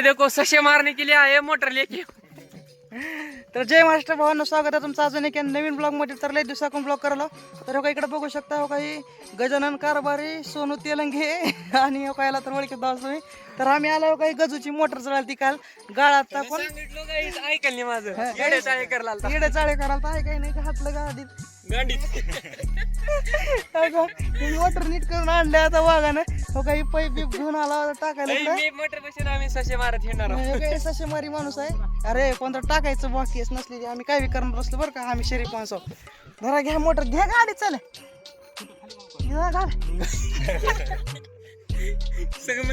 देखो सशे मारने के लिए आए मोटर लेके. तर जय महाराष्ट्र भावांनो, स्वागत आहे तुमचं अजून एक नवीन ब्लॉग मध्ये. तर लय दिवसाकडून ब्लॉग करायला. तर हो का इकडे बघू शकता, हो काही गजानन कारभारी, सोनू तेलंगे आणि हो कायला तर ओळखीत आहोत तुम्ही. तर आम्ही आलो काही गजूची मोटर चढाली ती काल गाळात टाकून. ऐकल नाही माझं येडे चाळे करायला आलता. येडे चाळे करायला आहे काही नाही का हातलं गाडीत मोटर नीट करून आणल्या आता वागानं. हो काही पैप बीप घेऊन आला टाकायला इकडे. मी मोटर बसून आम्ही सशे मारत येणार आहोत. हे काही सशे मारी माणूस आहे. अरे कोणतं टाकायचं बाकीच नसली आम्ही काय बी करणार असलो बरं का. आम्ही शरीफ माणसं. धरा घ्या मोटर, घ्या गाडी, चल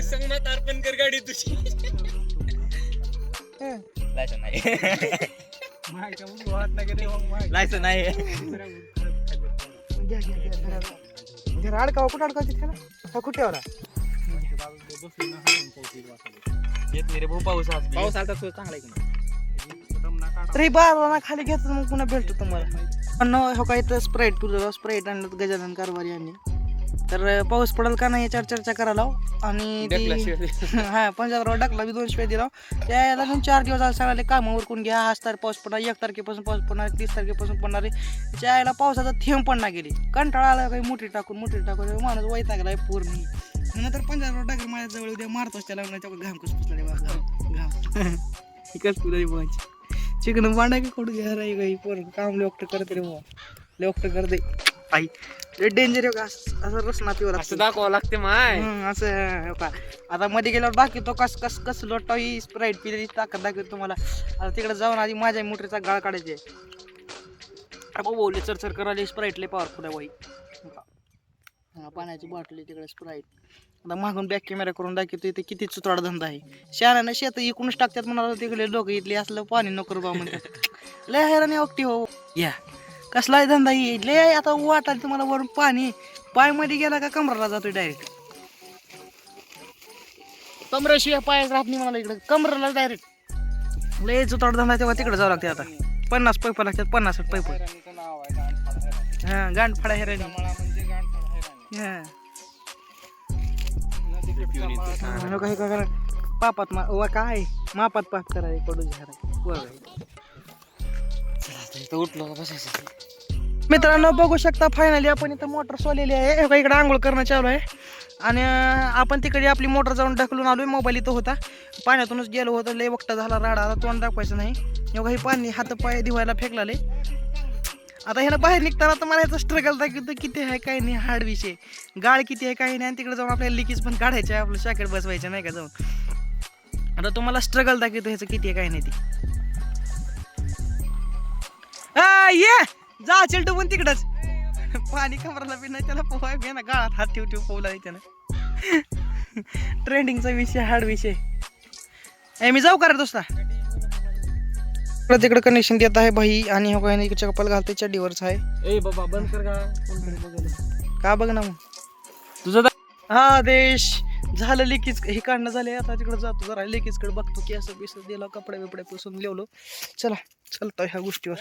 संगमत अर्पण कर गाडी तुझी. लायसन नाही. लायसन नाही. घ्या अडकाव कुठं अडकाव तिथे कुठेवर येत नाही रे भाऊ, पाऊस आलता तो चांगला आहे. तरी बारा खाली घ्यायचं मग पुन्हा भेटतो तुम्हाला. पण हो काय तर स्प्राईट तुझं स्प्राईट आणलं गजानन कारभारी यांनी. तर पाऊस पडेल का नाही याच्यावर चर्चा करायला. आणि हा पंजाबराव डाकला बी 2 शिवाय दिला. त्याला 4 दिवस झाले सगळ्याला कामं उरकून घ्या. आज तारीख पाऊस पडणार, 1 तारखेपासून पाऊस पडणार, 30 तारखेपासून पडणार आहे. त्याच्या आईला पावसाचा थेंब पण नाही गेली. कंटाळा आला काही मोठी टाकून माणूस वैतागलाय पूर्ण. नंतर पंजाबराव डाकर माझ्या जवळ उद्या मारतोच त्याला. घाम कस पुसला घाम चिकन बांधा की खोड घ्या रे काही पोर काम लोकट करते रे बाबा. लोकट करते आई डेंजर आहे. असं रसना पिवं असं दाखवावं लागते माय. असं का आता मध्ये गेल्यावर दाखवतो कस कस कस लोटावी स्प्राईट पिलेली ताकद दाखवतो तुम्हाला. आता तिकडे जाऊन आधी माझ्या मोटरचा गाळ काढायचे. बोलले चरचर करायला स्प्राईट लय पॉवरफुल आहे बाई. पाण्याची बॉटल तिकडे स्प्राईट. आता मागून बॅक कॅमेरा करून दाखवतो इथे किती चुतराड धंदा आहे. शहरानं शेत इकूनच टाकतात म्हणाला. तिकडे लोक इथले असलं पाणी नको बा म्हणतात. लय हैराणी वागती हो या कसलाही धंदा येईल लय. आता वाटायला तुम्हाला वरून पाणी पाय मध्ये गेला का कमराला जातोय डायरेक्ट. कमरेशिवाय पायच राहत नाही म्हणाला. इकडे कमराला डायरेक्ट लय चुतराड धंदा. तेव्हा तिकडे जावं लागते. आता 50 पैप लागतात. 50 पैप. हा गांड फाडा हैराणी. पापात काय मापात पाप करायला कडू उठलो बसायचं. मित्रांनो बघू शकता फायनली आपण इथं मोटर सोडलेली आहे. इकडे आंघोळ करणं चालू आहे. आणि आपण तिकडे आपली मोटर जाऊन ढकलून आलोय. मोबाईल इथं होता, पाण्यातूनच गेलो होतं. लय वक्ता झाला राडा. आता तोंड दाखवायचं नाही. एवढं हे पाणी हात पाय धुवायला फेकला लय. आता ह्याला बाहेर निघताना तर मला याचा स्ट्रगल दाखवतो किती आहे काही नाही. हार्ड विषय गाळ किती आहे काही नाही. आणि तिकडे जाऊन आपल्याला लिकेज पण काढायचे आहे. आपलं शॅकेट बसवायचं नाही का जाऊन. आता तुम्हाला स्ट्रगल दाखवतो ह्याचं किती आहे काही नाही. ती ये जा चिलटू पण तिकडच पाणी कमराला बी नाही त्याला पोहाय घे ना. गाळात हात ठेव पोहला त्यानं. ट्रेंडिंगचा विषय हार्ड विषय. मी जाऊ का रे दोस्ता. तिकडे कनेक्शन देत आहे भाई. आणि हो काही नाही चप्पल घालते चड्डीवरच आहे. ए बाबा बंद कर का बघ ना मग तुझं. हा देश झालं लिकीज हे काढणं झाले. आता तिकडे जातो जरा लिकीज कडे बघतो की असं बिस दिला कपडे बिपडे पुसून लिवलो. चला चलतो ह्या गोष्टीवर.